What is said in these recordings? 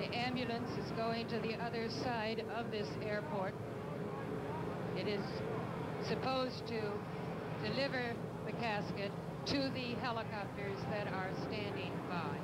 The ambulance is going to the other side of this airport. It is supposed to deliver the casket to the helicopters that are standing by.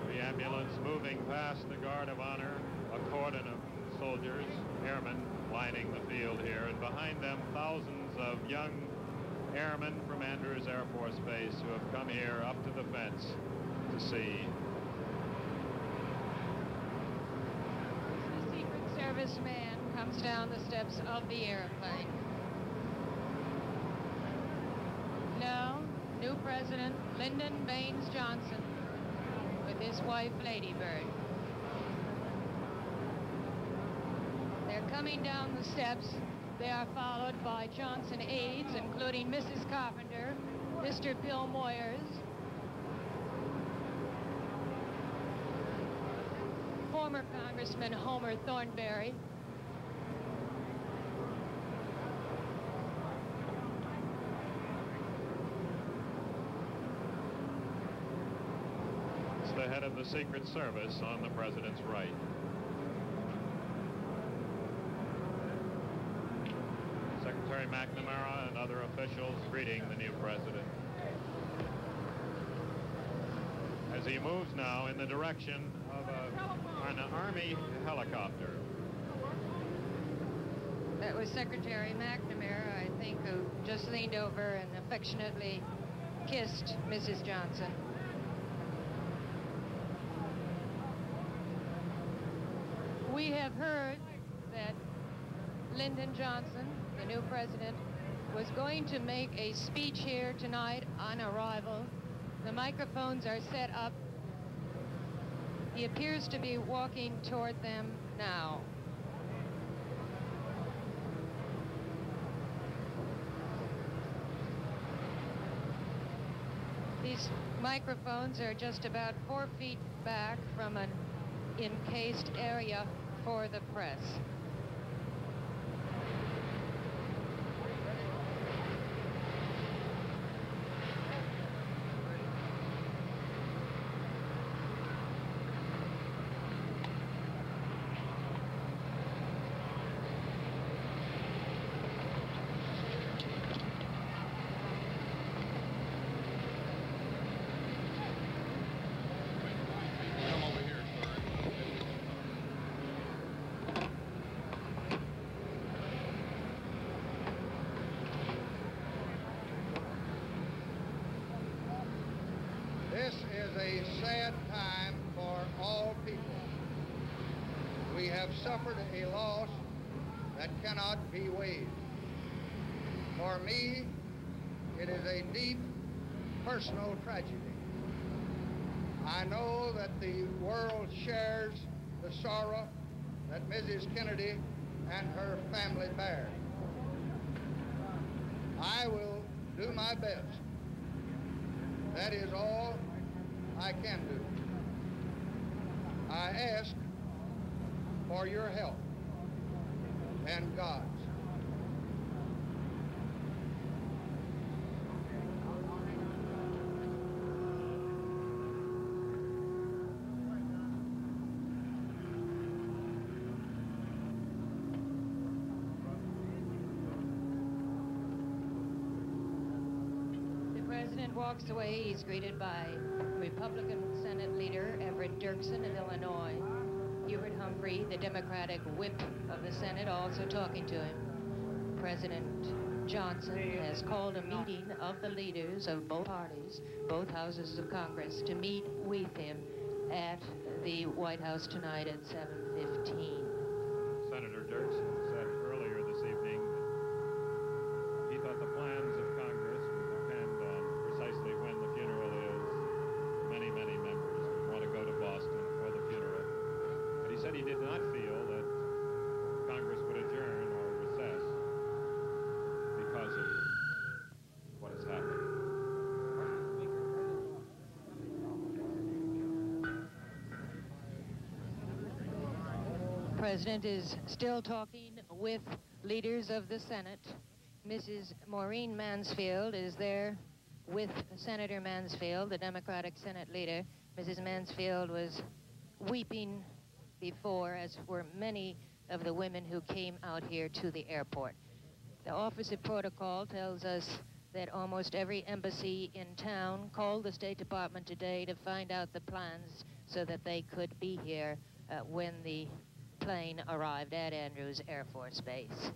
The ambulance moving past the Guard of Honor, a cordon of soldiers, airmen lining the field here, and behind them thousands of young airmen from Andrews Air Force Base who have come here up to the fence to see. The Secret Service man comes down the steps of the airplane. Now, new President Lyndon Baines Johnson with his wife, Lady Bird. They're coming down the steps. They are followed by Johnson aides, including Mrs. Carpenter, Mr. Bill Moyers, former Congressman Homer Thornberry, It's the head of the Secret Service on the president's right. Secretary McNamara and other officials greeting the new president. As he moves now in the direction of an Army helicopter. that was Secretary McNamara, I think, who just leaned over and affectionately kissed Mrs. Johnson. We have heard that Lyndon Johnson, the new president, was going to make a speech here tonight on arrival. The microphones are set up. He appears to be walking toward them now. These microphones are just about 4 feet back from an encased area for the press. This is a sad time for all people. We have suffered a loss that cannot be weighed. For me, it is a deep personal tragedy. I know that the world shares the sorrow that Mrs. Kennedy and her family bear. I will do my best. That is all I can do. I ask for your help and God's. Walks away. He's greeted by Republican Senate Leader Everett Dirksen of Illinois. Hubert Humphrey, the Democratic whip of the Senate, also talking to him. President Johnson has called a meeting of the leaders of both parties, both houses of Congress, to meet with him at the White House tonight at 7:15. Senator Dirksen said earlier this evening that he thought the plans of Congress would depend on precisely when the funeral is. Many, many members want to go to Boston for the funeral. But he said he did not feel that Congress would adjourn or recess because of what has happened. President is still talking with leaders of the Senate. Mrs. Maureen Mansfield is there with Senator Mansfield, the Democratic Senate leader. Mrs. Mansfield was weeping before, as were many of the women who came out here to the airport. The Office of Protocol tells us that almost every embassy in town called the State Department today to find out the plans so that they could be here when the plane arrived at Andrews Air Force Base.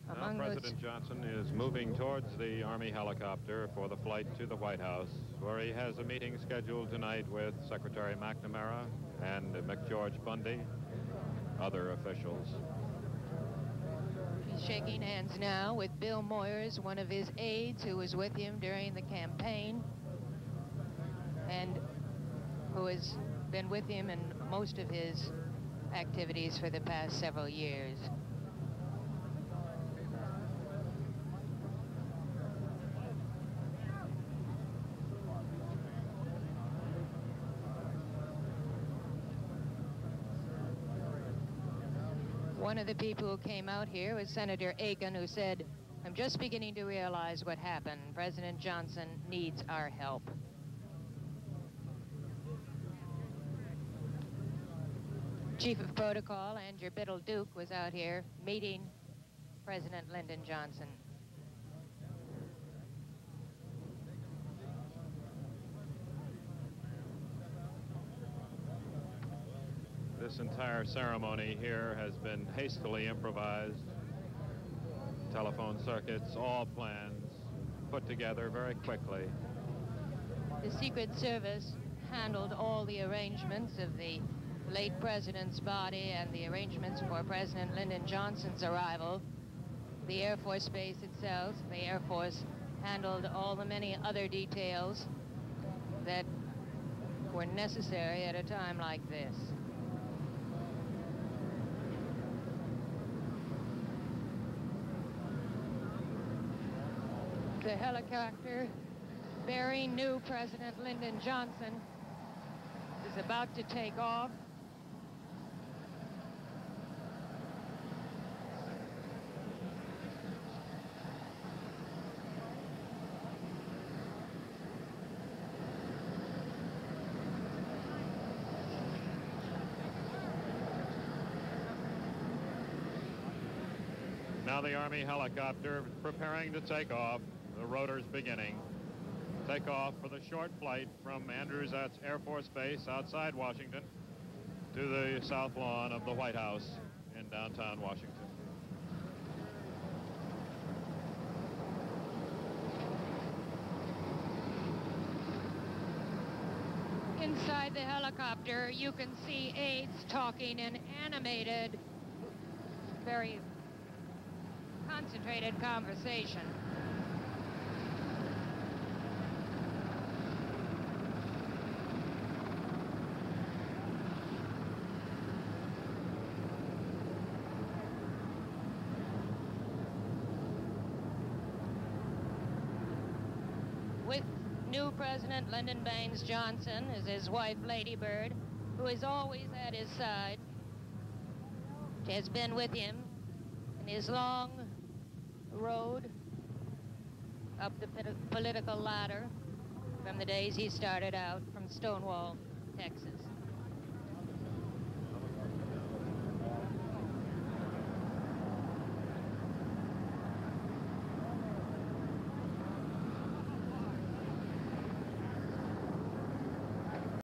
Now President Johnson is moving towards the Army helicopter for the flight to the White House, where he has a meeting scheduled tonight with Secretary McNamara and McGeorge Bundy, other officials. He's shaking hands now with Bill Moyers, one of his aides who was with him during the campaign and who has been with him in most of his activities for the past several years. One of the people who came out here was Senator Aiken, who said, "I'm just beginning to realize what happened. President Johnson needs our help." Chief of Protocol, Andrew Biddle-Duke, was out here meeting President Lyndon Johnson. This entire ceremony here has been hastily improvised. Telephone circuits, all plans put together very quickly. The Secret Service handled all the arrangements of the late president's body and the arrangements for President Lyndon Johnson's arrival. The Air Force Base itself, the Air Force handled all the many other details that were necessary at a time like this. The helicopter bearing new President Lyndon Johnson is about to take off. Now the Army helicopter preparing to take off. The rotors beginning. Take off for the short flight from Andrews Air Force Base outside Washington to the south lawn of the White House in downtown Washington. Inside the helicopter, you can see aides talking in animated, very concentrated conversation. With new President Lyndon Baines Johnson is his wife, Lady Bird, who is always at his side. She has been with him in his long road up the political ladder from the days he started out from Stonewall, Texas.